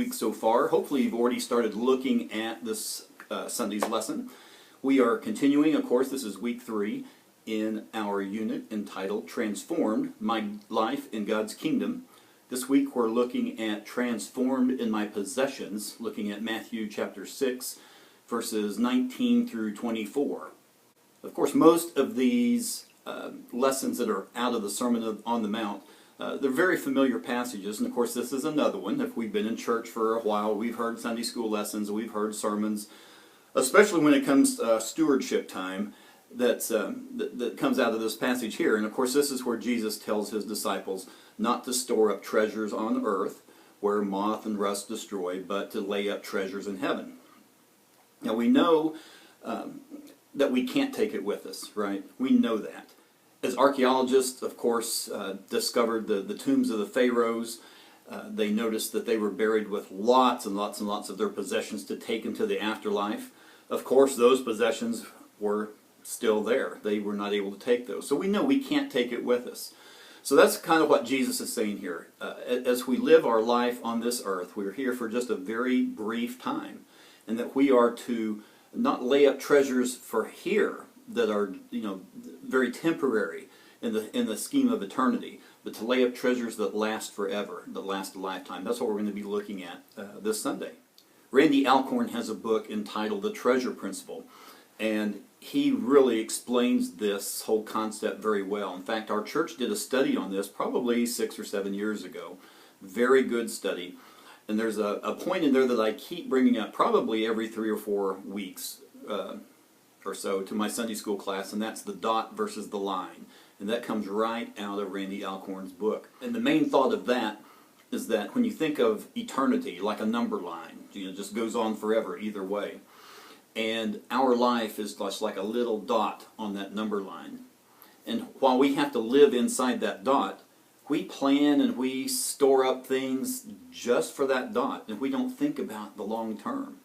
week so far. Hopefully you've already started looking at this Sunday's lesson. We are continuing, of course, this is week 3 in our unit entitled Transformed, My Life in God's Kingdom. This week we're looking at Transformed in My Possessions, looking at Matthew chapter 6, verses 19 through 24. Of course, most of these lessons that are out of the Sermon on the Mount, they're very familiar passages, and of course this is another one. If we've been in church for a while, we've heard Sunday school lessons, we've heard sermons, especially when it comes to stewardship time, that comes out of this passage here. And of course this is where Jesus tells his disciples not to store up treasures on earth, where moth and rust destroy, but to lay up treasures in heaven. Now we know that we can't take it with us, right? We know that. As archaeologists, of course, discovered the tombs of the pharaohs, they noticed that they were buried with lots and lots and lots of their possessions to take into the afterlife. Of course, those possessions were still there. They were not able to take those. So we know we can't take it with us. So that's kind of what Jesus is saying here. As we live our life on this earth, we're here for just a very brief time, and that we are to not lay up treasures for here that are, very temporary in the scheme of eternity, but to lay up treasures that last forever, that last a lifetime. That's what we're going to be looking at this Sunday. Randy Alcorn has a book entitled The Treasure Principle, and he really explains this whole concept very well. In fact, our church did a study on this probably 6 or 7 years ago. Very good study. And there's a point in there that I keep bringing up probably every 3 or 4 weeks or so to my Sunday school class, and that's the dot versus the line. And that comes right out of Randy Alcorn's book. And the main thought of that is that when you think of eternity, like a number line, it just goes on forever either way. And our life is just like a little dot on that number line. And while we have to live inside that dot, we plan and we store up things just for that dot, and we don't think about the long term.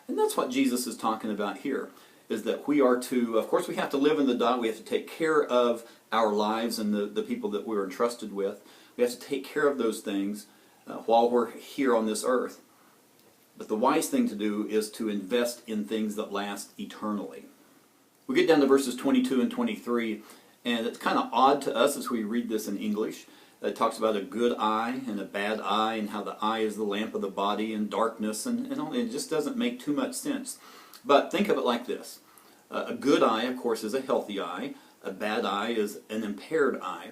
And that's what Jesus is talking about here, is that we are to, of course we have to live in the dot, we have to take care of our lives and the people that we're entrusted with. We have to take care of those things while we're here on this earth. But the wise thing to do is to invest in things that last eternally. We get down to verses 22 and 23, and it's kind of odd to us as we read this in English. It talks about a good eye and a bad eye, and how the eye is the lamp of the body, and darkness, and it just doesn't make too much sense. But think of it like this. A good eye, of course, is a healthy eye. A bad eye is an impaired eye.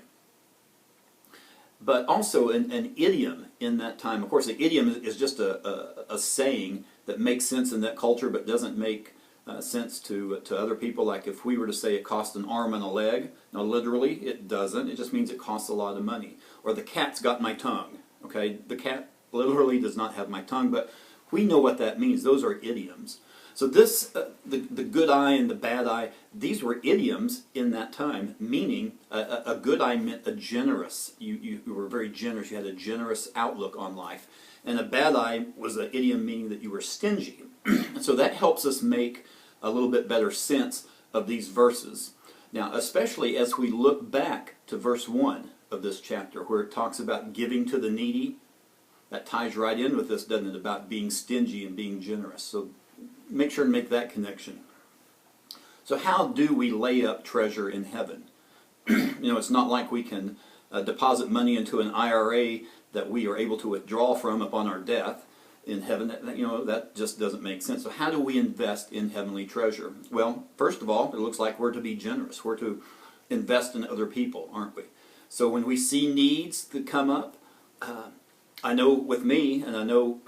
But also an idiom in that time. Of course, an idiom is just a saying that makes sense in that culture but doesn't make sense to other people. Like if we were to say it cost an arm and a leg. Now literally it doesn't. It just means it costs a lot of money. Or the cat's got my tongue. Okay, the cat literally does not have my tongue, but we know what that means. Those are idioms. So this, the good eye and the bad eye, these were idioms in that time, meaning a good eye meant a generous. You were very generous. You had a generous outlook on life. And a bad eye was an idiom meaning that you were stingy. So that helps us make a little bit better sense of these verses. Now, especially as we look back to verse 1 of this chapter, where it talks about giving to the needy, that ties right in with this, doesn't it, about being stingy and being generous. So make sure to make that connection. So how do we lay up treasure in heaven? It's not like we can deposit money into an IRA that we are able to withdraw from upon our death in heaven. That just doesn't make sense. So how do we invest in heavenly treasure? Well, first of all, it looks like we're to be generous. We're to invest in other people, aren't we? So when we see needs that come up, I know with me, and I know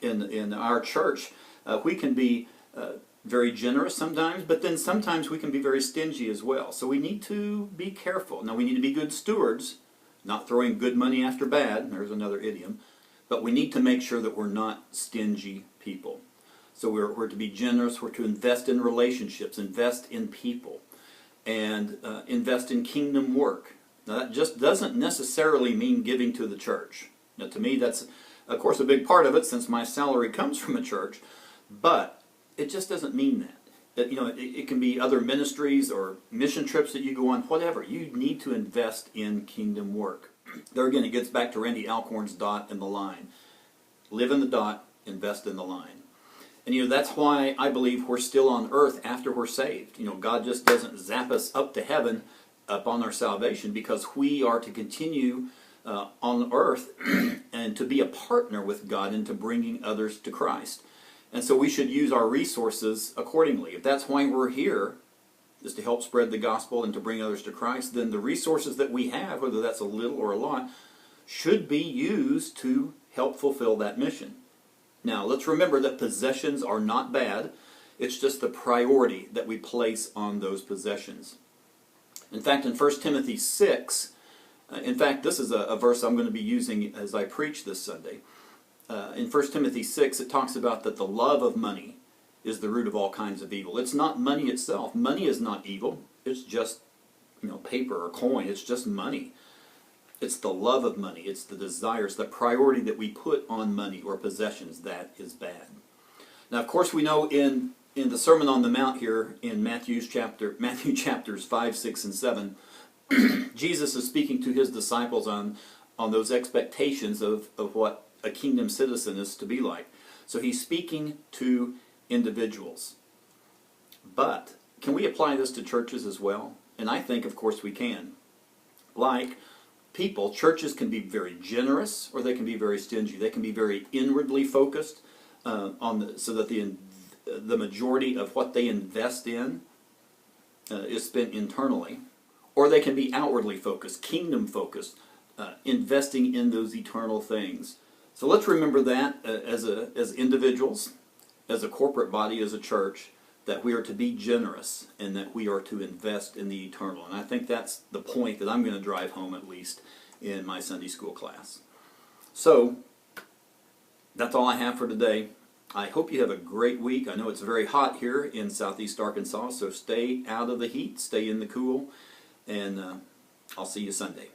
in our church, we can be very generous sometimes, but then sometimes we can be very stingy as well. So we need to be careful. Now we need to be good stewards, not throwing good money after bad. There's another idiom. But we need to make sure that we're not stingy people. So we're to be generous. We're to invest in relationships, invest in people, and invest in kingdom work. Now that just doesn't necessarily mean giving to the church. Now to me that's, of course, a big part of it since my salary comes from a church. But it just doesn't mean that. It can be other ministries or mission trips that you go on, whatever. You need to invest in kingdom work. There again, it gets back to Randy Alcorn's dot and the line. Live in the dot, invest in the line. And that's why I believe we're still on earth after we're saved. God just doesn't zap us up to heaven upon our salvation, because we are to continue on earth and to be a partner with God into bringing others to Christ. And so we should use our resources accordingly. If that's why we're here, is to help spread the gospel and to bring others to Christ, then the resources that we have, whether that's a little or a lot, should be used to help fulfill that mission. Now, let's remember that possessions are not bad. It's just the priority that we place on those possessions. In fact, in 1 Timothy 6, this is a verse I'm going to be using as I preach this Sunday. In 1 Timothy 6, it talks about that the love of money is the root of all kinds of evil. It's not money itself. Money is not evil. It's just, paper or coin. It's just money. It's the love of money. It's the desires, the priority that we put on money or possessions that is bad. Now, of course, we know in the Sermon on the Mount here in Matthew chapters 5, 6, and 7, Jesus is speaking to his disciples on those expectations of what a kingdom citizen is to be like. So he's speaking to individuals. But can we apply this to churches as well? And I think, of course, we can. Like people, churches can be very generous or they can be very stingy. They can be very inwardly focused so that the majority of what they invest in is spent internally. Or they can be outwardly focused, kingdom focused, investing in those eternal things. So let's remember that as individuals, as a corporate body, as a church, that we are to be generous and that we are to invest in the eternal. And I think that's the point that I'm going to drive home, at least in my Sunday school class. So that's all I have for today. I hope you have a great week. I know it's very hot here in southeast Arkansas, so stay out of the heat, stay in the cool, and I'll see you Sunday.